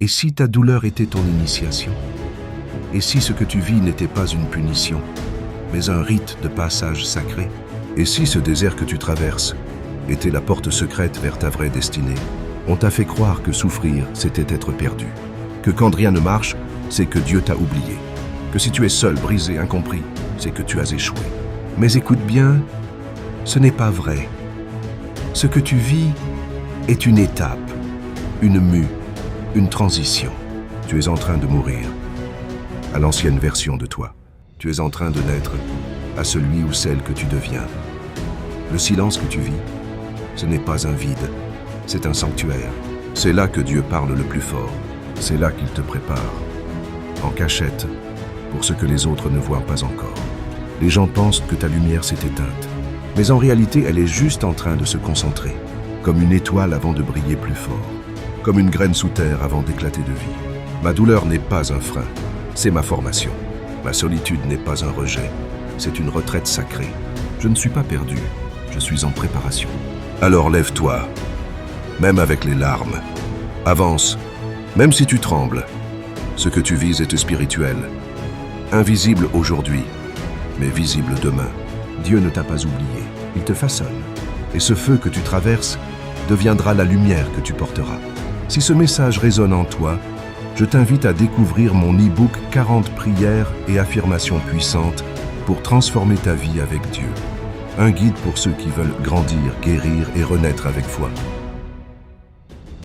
Et si ta douleur était ton initiation? Et si ce que tu vis n'était pas une punition, mais un rite de passage sacré? Et si ce désert que tu traverses était la porte secrète vers ta vraie destinée? On t'a fait croire que souffrir, c'était être perdu. Que quand rien ne marche, c'est que Dieu t'a oublié. Que si tu es seul, brisé, incompris, c'est que tu as échoué. Mais écoute bien, ce n'est pas vrai. Ce que tu vis est une étape, une mue, une transition. Tu es en train de mourir à l'ancienne version de toi. Tu es en train de naître à celui ou celle que tu deviens. Le silence que tu vis, ce n'est pas un vide, c'est un sanctuaire. C'est là que Dieu parle le plus fort. C'est là qu'il te prépare, en cachette, pour ce que les autres ne voient pas encore. Les gens pensent que ta lumière s'est éteinte, mais en réalité, elle est juste en train de se concentrer, comme une étoile avant de briller plus fort, comme une graine sous terre avant d'éclater de vie. Ma douleur n'est pas un frein, c'est ma formation. Ma solitude n'est pas un rejet, c'est une retraite sacrée. Je ne suis pas perdu, je suis en préparation. Alors lève-toi, même avec les larmes. Avance, même si tu trembles. Ce que tu vis est spirituel, invisible aujourd'hui, mais visible demain. Dieu ne t'a pas oublié, il te façonne. Et ce feu que tu traverses deviendra la lumière que tu porteras. Si ce message résonne en toi, je t'invite à découvrir mon e-book 40 prières et affirmations puissantes pour transformer ta vie avec Dieu. Un guide pour ceux qui veulent grandir, guérir et renaître avec foi.